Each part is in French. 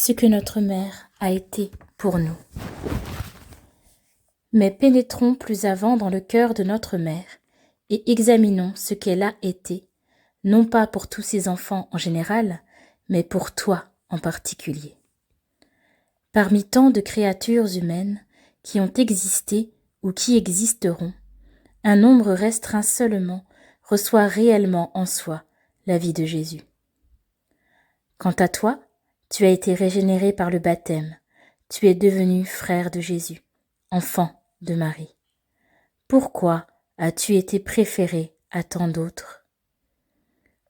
ce que notre mère a été pour nous. Mais pénétrons plus avant dans le cœur de notre mère et examinons ce qu'elle a été, non pas pour tous ses enfants en général, mais pour toi en particulier. Parmi tant de créatures humaines qui ont existé ou qui existeront, un nombre restreint seulement reçoit réellement en soi la vie de Jésus. Quant à toi, tu as été régénéré par le baptême, tu es devenu frère de Jésus, enfant de Marie. Pourquoi as-tu été préféré à tant d'autres?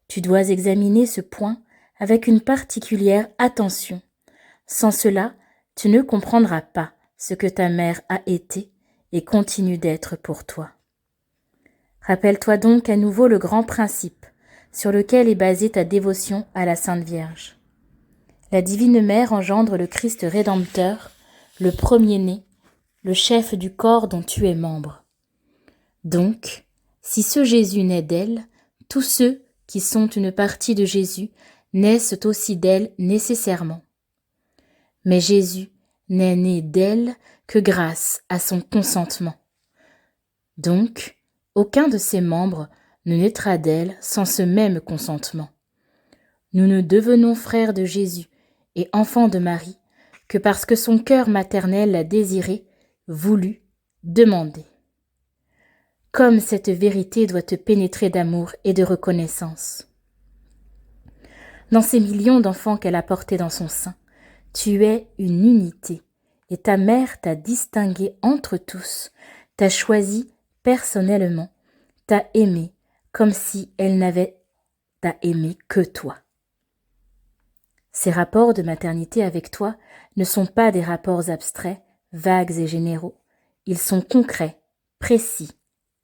Tu dois examiner ce point avec une particulière attention. Sans cela, tu ne comprendras pas ce que ta mère a été et continue d'être pour toi. Rappelle-toi donc à nouveau le grand principe sur lequel est basée ta dévotion à la Sainte Vierge. La Divine Mère engendre le Christ Rédempteur, le premier-né, le chef du corps dont tu es membre. Donc, si ce Jésus naît d'elle, tous ceux qui sont une partie de Jésus naissent aussi d'elle nécessairement. Mais Jésus n'est né d'elle que grâce à son consentement. Donc, aucun de ses membres ne naîtra d'elle sans ce même consentement. Nous ne devenons frères de Jésus et enfants de Marie que parce que son cœur maternel l'a désiré, voulu, demandé. Comme cette vérité doit te pénétrer d'amour et de reconnaissance. Dans ces millions d'enfants qu'elle a portés dans son sein, tu es une unité et ta mère t'a distingué entre tous, t'a choisi personnellement, t'a aimé comme si elle n'avait t'a aimé que toi. Ces rapports de maternité avec toi ne sont pas des rapports abstraits, vagues et généraux. Ils sont concrets, précis,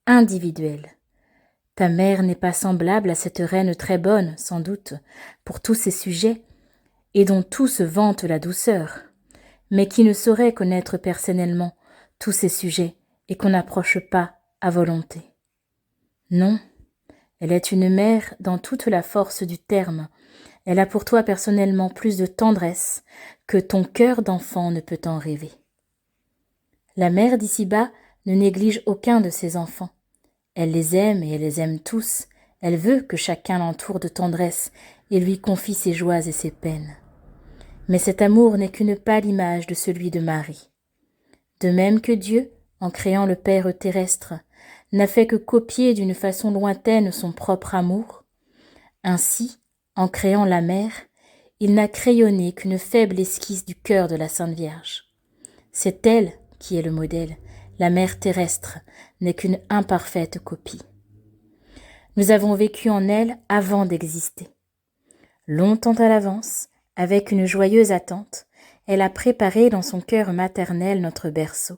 individuels. Ta mère n'est pas semblable à cette reine très bonne, sans doute, pour tous ses sujets, et dont tous vantent la douceur, mais qui ne saurait connaître personnellement tous ses sujets et qu'on n'approche pas à volonté. Non, elle est une mère dans toute la force du terme. Elle a pour toi personnellement plus de tendresse que ton cœur d'enfant ne peut en rêver. La mère d'ici-bas ne néglige aucun de ses enfants. Elle les aime et elle les aime tous. Elle veut que chacun l'entoure de tendresse et lui confie ses joies et ses peines. Mais cet amour n'est qu'une pâle image de celui de Marie. De même que Dieu, en créant le Père terrestre, n'a fait que copier d'une façon lointaine son propre amour, ainsi, en créant la mère, il n'a crayonné qu'une faible esquisse du cœur de la Sainte Vierge. C'est elle qui est le modèle, la mère terrestre n'est qu'une imparfaite copie. Nous avons vécu en elle avant d'exister. Longtemps à l'avance, avec une joyeuse attente, elle a préparé dans son cœur maternel notre berceau.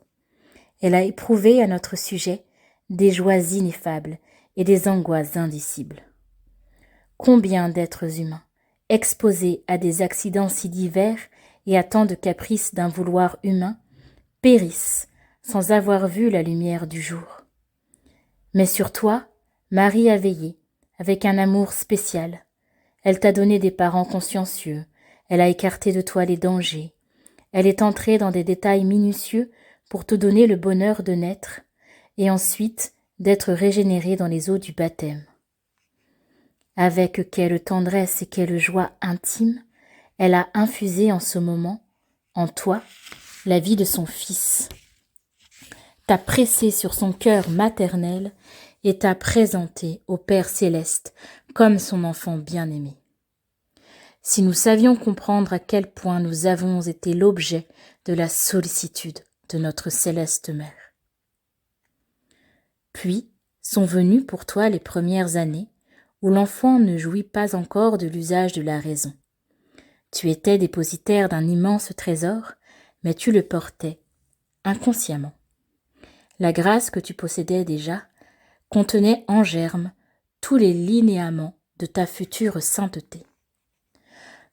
Elle a éprouvé à notre sujet des joies ineffables et des angoisses indicibles. Combien d'êtres humains, exposés à des accidents si divers et à tant de caprices d'un vouloir humain, périssent sans avoir vu la lumière du jour. Mais sur toi, Marie a veillé, avec un amour spécial. Elle t'a donné des parents consciencieux, elle a écarté de toi les dangers. Elle est entrée dans des détails minutieux pour te donner le bonheur de naître et ensuite d'être régénérée dans les eaux du baptême. Avec quelle tendresse et quelle joie intime, elle a infusé en ce moment, en toi, la vie de son Fils. T'a pressé sur son cœur maternel et t'a présenté au Père céleste comme son enfant bien-aimé. Si nous savions comprendre à quel point nous avons été l'objet de la sollicitude de notre céleste Mère. Puis sont venues pour toi les premières années où l'enfant ne jouit pas encore de l'usage de la raison. Tu étais dépositaire d'un immense trésor, mais tu le portais inconsciemment. La grâce que tu possédais déjà contenait en germe tous les linéaments de ta future sainteté.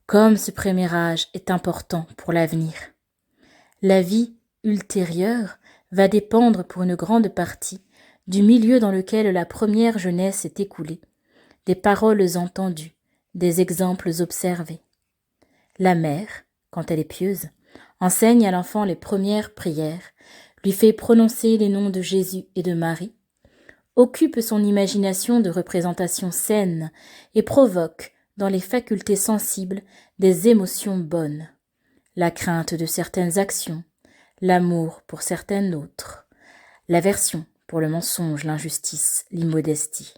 Comme ce premier âge est important pour l'avenir. La vie ultérieure va dépendre pour une grande partie du milieu dans lequel la première jeunesse s'est écoulée, des paroles entendues, des exemples observés. La mère, quand elle est pieuse, enseigne à l'enfant les premières prières, lui fait prononcer les noms de Jésus et de Marie, occupe son imagination de représentations saines et provoque dans les facultés sensibles des émotions bonnes, la crainte de certaines actions, l'amour pour certaines autres, l'aversion pour le mensonge, l'injustice, l'immodestie.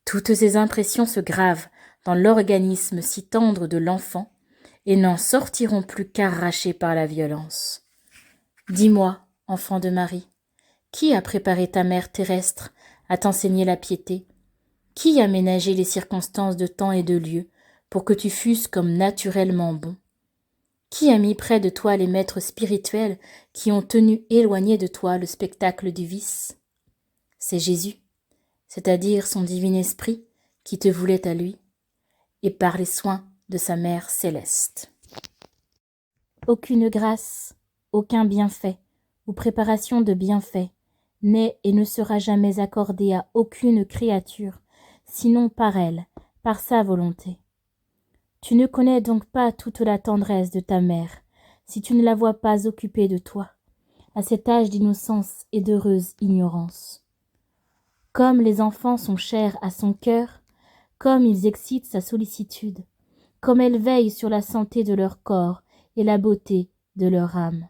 Toutes ces impressions se gravent dans l'organisme si tendre de l'enfant et n'en sortiront plus qu'arrachées par la violence. Dis-moi, enfant de Marie, qui a préparé ta mère terrestre à t'enseigner la piété? Qui a ménagé les circonstances de temps et de lieu pour que tu fusses comme naturellement bon? Qui a mis près de toi les maîtres spirituels qui ont tenu éloigné de toi le spectacle du vice? C'est Jésus, c'est-à-dire son divin esprit, qui te voulait à lui, et par les soins de sa mère céleste. Aucune grâce, aucun bienfait, ou préparation de bienfait, n'est et ne sera jamais accordée à aucune créature, sinon par elle, par sa volonté. Tu ne connais donc pas toute la tendresse de ta mère, si tu ne la vois pas occupée de toi, à cet âge d'innocence et d'heureuse ignorance. Comme les enfants sont chers à son cœur, comme ils excitent sa sollicitude, comme elle veille sur la santé de leur corps et la beauté de leur âme.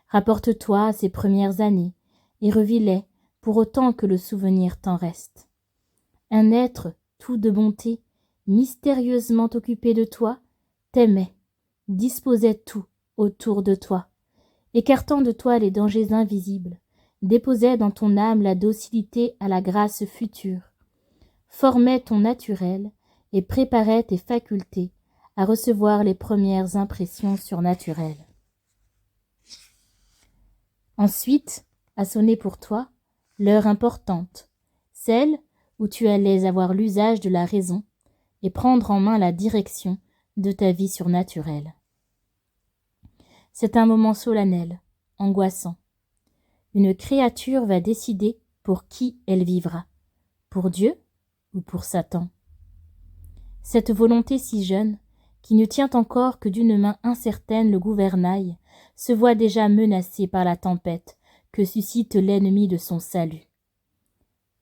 Rapporte-toi à ces premières années et revis-les pour autant que le souvenir t'en reste. Un être tout de bonté, mystérieusement occupé de toi, t'aimait, disposait tout autour de toi, écartant de toi les dangers invisibles, déposait dans ton âme la docilité à la grâce future, formait ton naturel et préparait tes facultés à recevoir les premières impressions surnaturelles. Ensuite, a sonné pour toi l'heure importante, celle où tu allais avoir l'usage de la raison et prendre en main la direction de ta vie surnaturelle. C'est un moment solennel, angoissant. Une créature va décider pour qui elle vivra, pour Dieu ou pour Satan. Cette volonté si jeune, qui ne tient encore que d'une main incertaine le gouvernail, se voit déjà menacée par la tempête que suscite l'ennemi de son salut.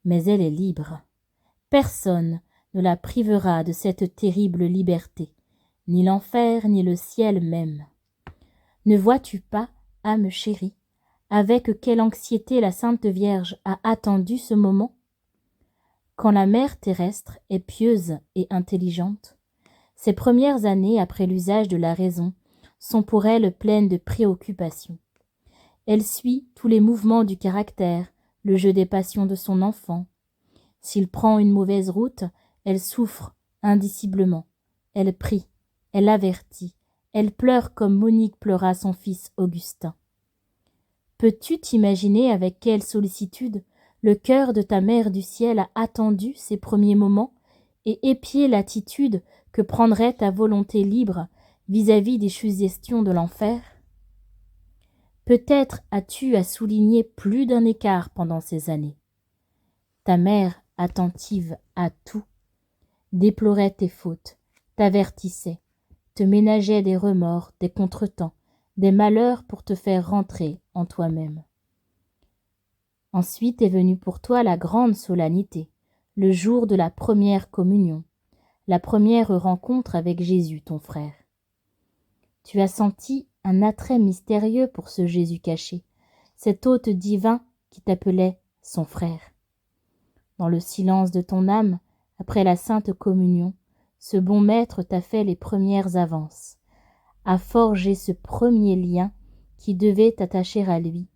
Mais elle est libre. Personne ne la privera de cette terrible liberté, ni l'enfer ni le ciel même. Ne vois-tu pas, âme chérie, avec quelle anxiété la Sainte Vierge a attendu ce moment? Quand la mère terrestre est pieuse et intelligente, ses premières années après l'usage de la raison sont pour elle pleines de préoccupations. Elle suit tous les mouvements du caractère, le jeu des passions de son enfant. S'il prend une mauvaise route, elle souffre indiciblement, elle prie, elle avertit, elle pleure comme Monique pleura son fils Augustin. Peux-tu t'imaginer avec quelle sollicitude le cœur de ta mère du ciel a attendu ces premiers moments et épié l'attitude que prendrait ta volonté libre vis-à-vis des suggestions de l'enfer? Peut-être as-tu à souligner plus d'un écart pendant ces années. Ta mère, attentive à tout, déplorait tes fautes, t'avertissait, te ménageait des remords, des contretemps, des malheurs pour te faire rentrer en toi-même. Ensuite est venue pour toi la grande solennité, le jour de la première communion, la première rencontre avec Jésus, ton frère. Tu as senti un attrait mystérieux pour ce Jésus caché, cet hôte divin qui t'appelait son frère. Dans le silence de ton âme, après la sainte communion, ce bon maître t'a fait les premières avances, a forgé ce premier lien qui devait t'attacher à lui,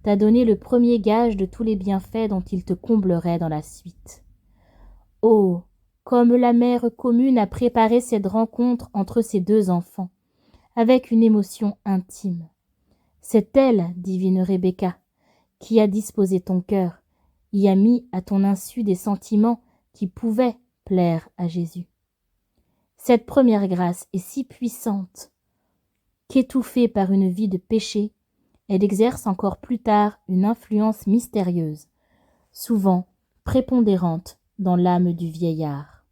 t'a donné le premier gage de tous les bienfaits dont il te comblerait dans la suite. Oh, comme la mère commune a préparé cette rencontre entre ses deux enfants, avec une émotion intime. C'est elle, divine Rebecca, qui a disposé ton cœur, y a mis à ton insu des sentiments qui pouvaient plaire à Jésus. Cette première grâce est si puissante qu'étouffée par une vie de péché, elle exerce encore plus tard une influence mystérieuse, souvent prépondérante dans l'âme du vieillard.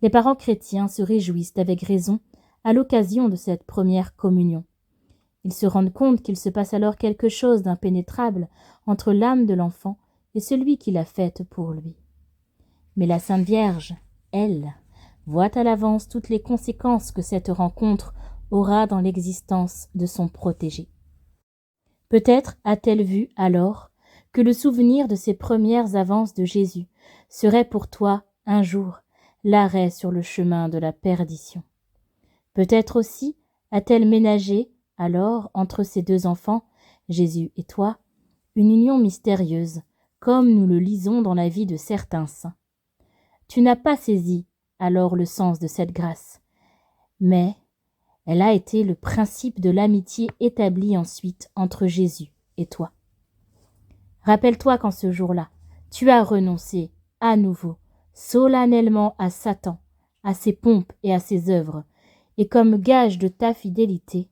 Les parents chrétiens se réjouissent avec raison à l'occasion de cette première communion. Ils se rendent compte qu'il se passe alors quelque chose d'impénétrable entre l'âme de l'enfant et celui qui l'a faite pour lui. Mais la Sainte Vierge, elle, voit à l'avance toutes les conséquences que cette rencontre aura dans l'existence de son protégé. Peut-être a-t-elle vu alors que le souvenir de ces premières avances de Jésus serait pour toi, un jour, l'arrêt sur le chemin de la perdition. Peut-être aussi a-t-elle ménagé, alors, entre ces deux enfants, Jésus et toi, une union mystérieuse, comme nous le lisons dans la vie de certains saints. Tu n'as pas saisi alors le sens de cette grâce, mais elle a été le principe de l'amitié établie ensuite entre Jésus et toi. Rappelle-toi qu'en ce jour-là, tu as renoncé à nouveau, solennellement à Satan, à ses pompes et à ses œuvres, et comme gage de ta fidélité,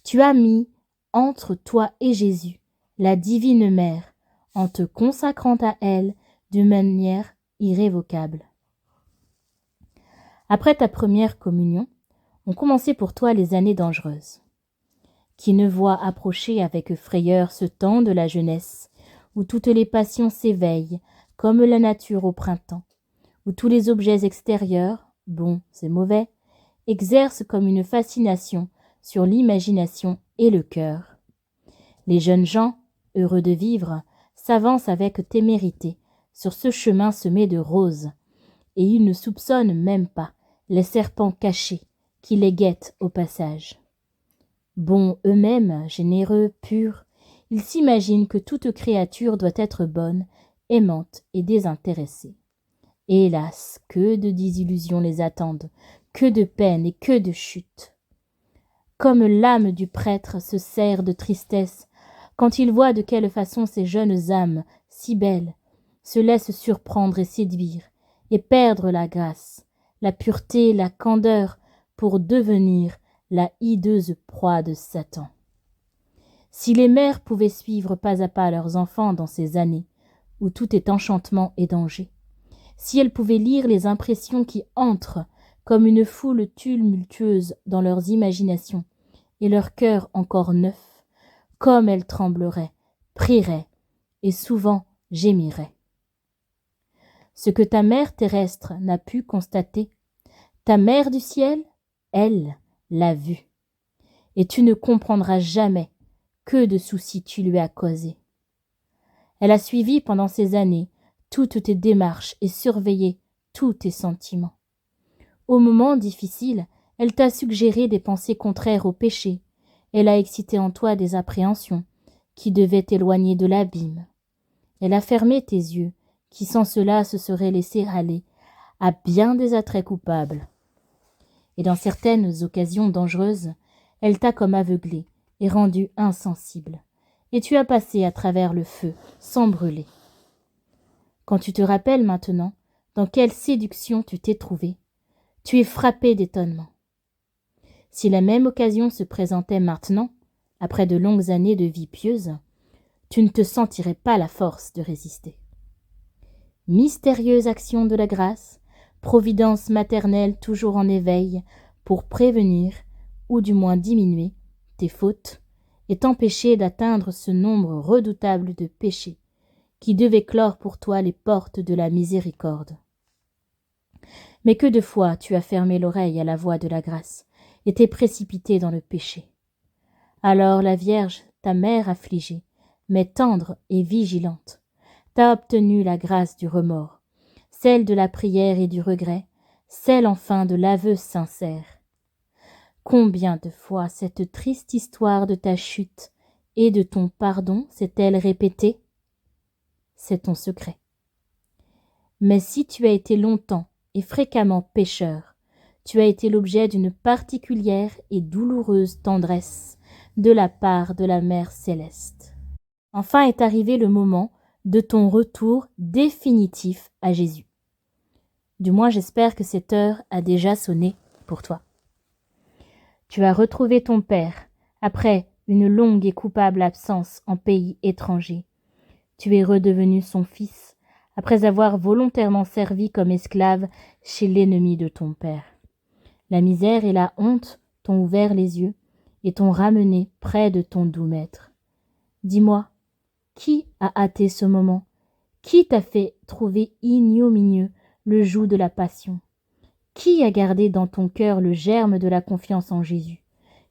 tu as mis entre toi et Jésus la divine mère, en te consacrant à elle d'une manière irrévocable. Après ta première communion, ont commencé pour toi les années dangereuses. Qui ne voit approcher avec frayeur ce temps de la jeunesse, où toutes les passions s'éveillent, comme la nature au printemps, où tous les objets extérieurs, bons et mauvais, exercent comme une fascination sur l'imagination et le cœur. Les jeunes gens, heureux de vivre, s'avancent avec témérité sur ce chemin semé de roses, et ils ne soupçonnent même pas les serpents cachés qui les guettent au passage. Bons eux-mêmes, généreux, purs, ils s'imaginent que toute créature doit être bonne, aimante et désintéressée. Hélas, que de désillusions les attendent, que de peines et que de chutes. Comme l'âme du prêtre se serre de tristesse quand il voit de quelle façon ces jeunes âmes, si belles, se laissent surprendre et séduire, et perdre la grâce, la pureté, la candeur, pour devenir la hideuse proie de Satan. Si les mères pouvaient suivre pas à pas leurs enfants dans ces années où tout est enchantement et danger, si elles pouvaient lire les impressions qui entrent comme une foule tumultueuse dans leurs imaginations et leur cœur encore neuf, comme elles trembleraient, prieraient et souvent gémiraient. Ce que ta mère terrestre n'a pu constater, ta mère du ciel, elle, l'a vu. Et tu ne comprendras jamais que de soucis tu lui as causés. Elle a suivi pendant ces années toutes tes démarches et surveillé tous tes sentiments. Au moment difficile, elle t'a suggéré des pensées contraires au péché. Elle a excité en toi des appréhensions qui devaient t'éloigner de l'abîme. Elle a fermé tes yeux, qui sans cela se seraient laissés aller à bien des attraits coupables. Et dans certaines occasions dangereuses, elle t'a comme aveuglé et rendu insensible, et tu as passé à travers le feu sans brûler. Quand tu te rappelles maintenant dans quelle séduction tu t'es trouvé, tu es frappé d'étonnement. Si la même occasion se présentait maintenant, après de longues années de vie pieuse, tu ne te sentirais pas la force de résister. Mystérieuse action de la grâce, providence maternelle toujours en éveil pour prévenir, ou du moins diminuer, tes fautes, et t'empêcher d'atteindre ce nombre redoutable de péchés qui devaient clore pour toi les portes de la miséricorde. Mais que de fois tu as fermé l'oreille à la voix de la grâce et t'es précipité dans le péché. Alors la Vierge, ta mère affligée, mais tendre et vigilante, t'a obtenu la grâce du remords, celle de la prière et du regret, celle enfin de l'aveu sincère. Combien de fois cette triste histoire de ta chute et de ton pardon s'est-elle répétée? C'est ton secret. Mais si tu as été longtemps et fréquemment pécheur, tu as été l'objet d'une particulière et douloureuse tendresse de la part de la Mère Céleste. Enfin est arrivé le moment de ton retour définitif à Jésus. Du moins j'espère que cette heure a déjà sonné pour toi. Tu as retrouvé ton Père après une longue et coupable absence en pays étranger. Tu es redevenu son fils après avoir volontairement servi comme esclave chez l'ennemi de ton Père. La misère et la honte t'ont ouvert les yeux et t'ont ramené près de ton doux maître. Dis-moi, qui a hâté ce moment? Qui t'a fait trouver ignominieux le joug de la passion? Qui a gardé dans ton cœur le germe de la confiance en Jésus?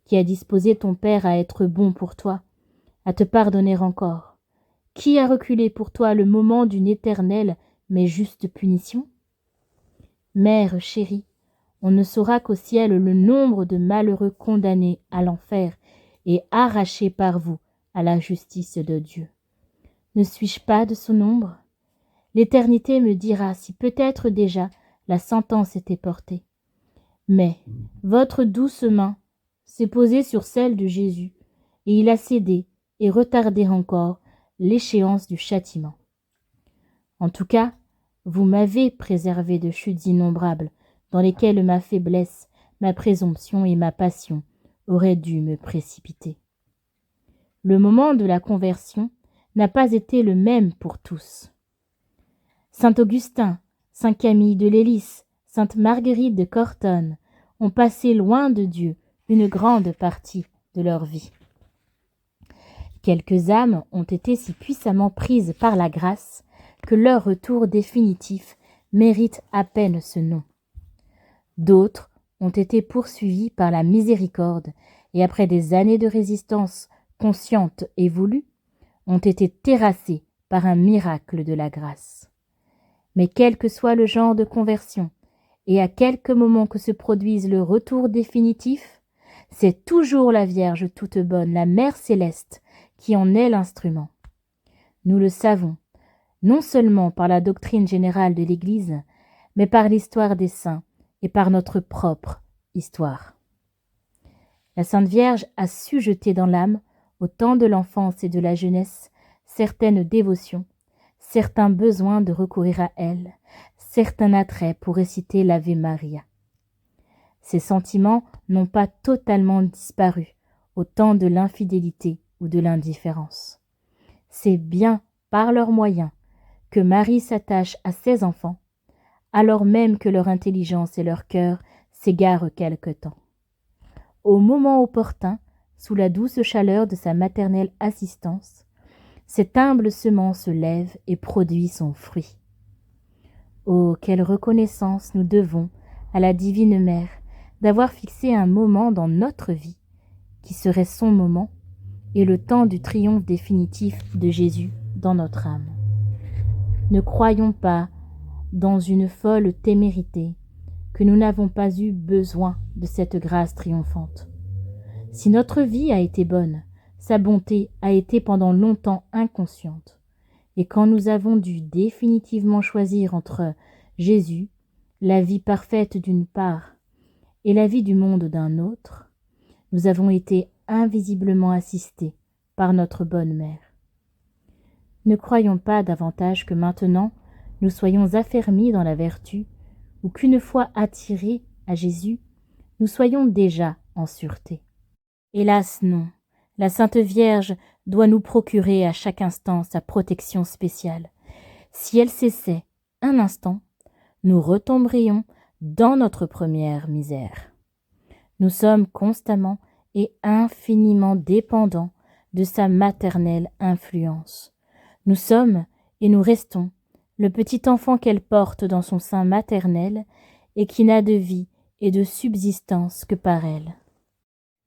Qui a disposé ton Père à être bon pour toi, à te pardonner encore? Qui a reculé pour toi le moment d'une éternelle mais juste punition? Mère chérie, on ne saura qu'au ciel le nombre de malheureux condamnés à l'enfer et arrachés par vous à la justice de Dieu. Ne suis-je pas de ce nombre? L'éternité me dira si peut-être déjà la sentence était portée. Mais votre douce main s'est posée sur celle de Jésus, et il a cédé et retardé encore l'échéance du châtiment. En tout cas, vous m'avez préservé de chutes innombrables, dans lesquelles ma faiblesse, ma présomption et ma passion auraient dû me précipiter. Le moment de la conversion n'a pas été le même pour tous. Saint Augustin, Saint Camille de Lélis, Sainte Marguerite de Cortone ont passé loin de Dieu une grande partie de leur vie. Quelques âmes ont été si puissamment prises par la grâce que leur retour définitif mérite à peine ce nom. D'autres ont été poursuivis par la miséricorde et après des années de résistance consciente et voulue, ont été terrassés par un miracle de la grâce. Mais quel que soit le genre de conversion, et à quelque moment que se produise le retour définitif, c'est toujours la Vierge toute bonne, la Mère céleste, qui en est l'instrument. Nous le savons, non seulement par la doctrine générale de l'Église, mais par l'histoire des saints et par notre propre histoire. La Sainte Vierge a su jeter dans l'âme, au temps de l'enfance et de la jeunesse, certaines dévotions, certains besoins de recourir à elle, certains attraits pour réciter l'Ave Maria. Ces sentiments n'ont pas totalement disparu au temps de l'infidélité ou de l'indifférence. C'est bien par leurs moyens que Marie s'attache à ses enfants, alors même que leur intelligence et leur cœur s'égarent quelque temps. Au moment opportun, sous la douce chaleur de sa maternelle assistance, cette humble semence lève et produit son fruit. Oh, quelle reconnaissance nous devons à la Divine Mère d'avoir fixé un moment dans notre vie, qui serait son moment, et le temps du triomphe définitif de Jésus dans notre âme. Ne croyons pas, dans une folle témérité, que nous n'avons pas eu besoin de cette grâce triomphante. Si notre vie a été bonne, sa bonté a été pendant longtemps inconsciente, et quand nous avons dû définitivement choisir entre Jésus, la vie parfaite d'une part, et la vie du monde d'un autre, nous avons été invisiblement assistés par notre bonne mère. Ne croyons pas davantage que maintenant nous soyons affermis dans la vertu, ou qu'une fois attirés à Jésus, nous soyons déjà en sûreté. Hélas non, la Sainte Vierge doit nous procurer à chaque instant sa protection spéciale. Si elle cessait un instant, nous retomberions dans notre première misère. Nous sommes constamment et infiniment dépendants de sa maternelle influence. Nous sommes, et nous restons, le petit enfant qu'elle porte dans son sein maternel et qui n'a de vie et de subsistance que par elle.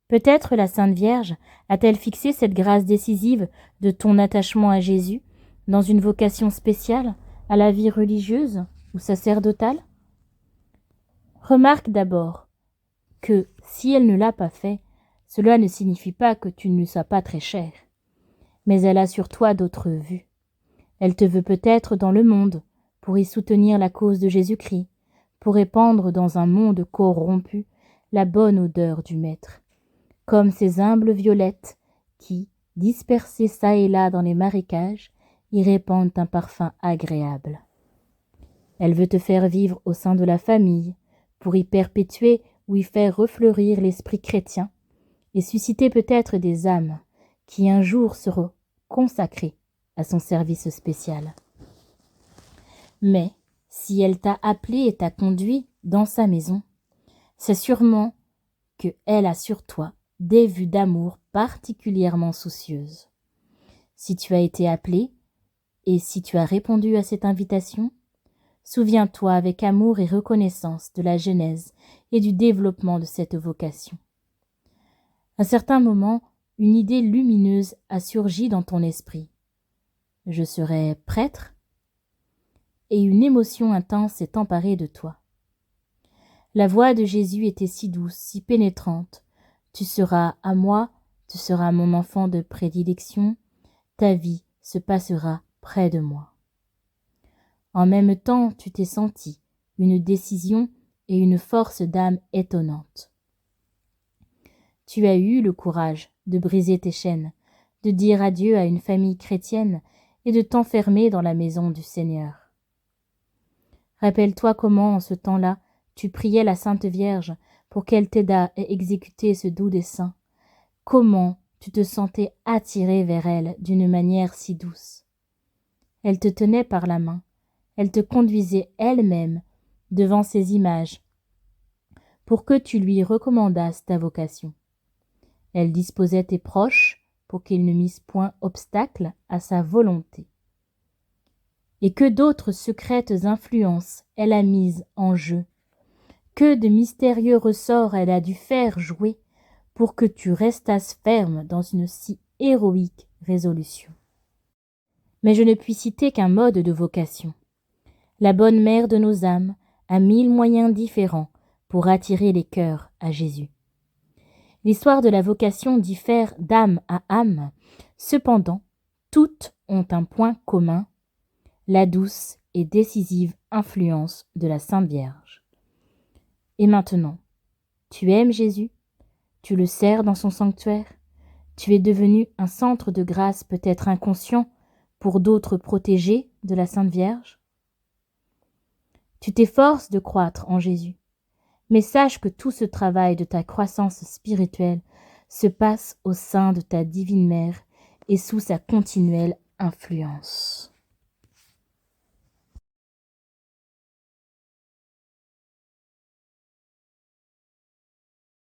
Peut-être la Sainte Vierge a-t-elle fixé cette grâce décisive de ton attachement à Jésus dans une vocation spéciale à la vie religieuse ou sacerdotale? Remarque d'abord que, si elle ne l'a pas fait, cela ne signifie pas que tu ne lui sois pas très cher. Mais elle a sur toi d'autres vues. Elle te veut peut-être dans le monde, pour y soutenir la cause de Jésus-Christ, pour répandre dans un monde corrompu la bonne odeur du Maître, comme ces humbles violettes qui, dispersées çà et là dans les marécages, y répandent un parfum agréable. Elle veut te faire vivre au sein de la famille, pour y perpétuer ou y faire refleurir l'esprit chrétien, et susciter peut-être des âmes qui un jour seront consacrées à son service spécial. Mais, si elle t'a appelé et t'a conduit dans sa maison, C'est sûrement qu'elle a sur toi des vues d'amour particulièrement soucieuses. Si tu as été appelé et si tu as répondu à cette invitation, souviens-toi avec amour et reconnaissance de la genèse et du développement de cette vocation. À certains moments, une idée lumineuse a surgi dans ton esprit. Je serai prêtre, et une émotion intense s'est emparée de toi. La voix de Jésus était si douce, si pénétrante. Tu seras à moi, tu seras mon enfant de prédilection, ta vie se passera près de moi. En même temps, tu t'es senti une décision et une force d'âme étonnante. Tu as eu le courage de briser tes chaînes, de dire adieu à une famille chrétienne et de t'enfermer dans la maison du Seigneur. Rappelle-toi comment, en ce temps-là, tu priais la Sainte Vierge pour qu'elle t'aidât à exécuter ce doux dessein. Comment tu te sentais attiré vers elle d'une manière si douce. Elle te tenait par la main, elle te conduisait elle-même devant ces images pour que tu lui recommandasses ta vocation. Elle disposait tes proches pour qu'ils ne missent point obstacle à sa volonté. Et que d'autres secrètes influences elle a mises en jeu, que de mystérieux ressorts elle a dû faire jouer pour que tu restasses ferme dans une si héroïque résolution. Mais je ne puis citer qu'un mode de vocation. La bonne mère de nos âmes a 1000 moyens différents pour attirer les cœurs à Jésus. L'histoire de la vocation diffère d'âme à âme, cependant, toutes ont un point commun, la douce et décisive influence de la Sainte Vierge. Et maintenant, tu aimes Jésus? Tu le sers dans son sanctuaire? Tu es devenu un centre de grâce peut-être inconscient pour d'autres protégés de la Sainte Vierge? Tu t'efforces de croître en Jésus, mais sache que tout ce travail de ta croissance spirituelle se passe au sein de ta divine mère et sous sa continuelle influence.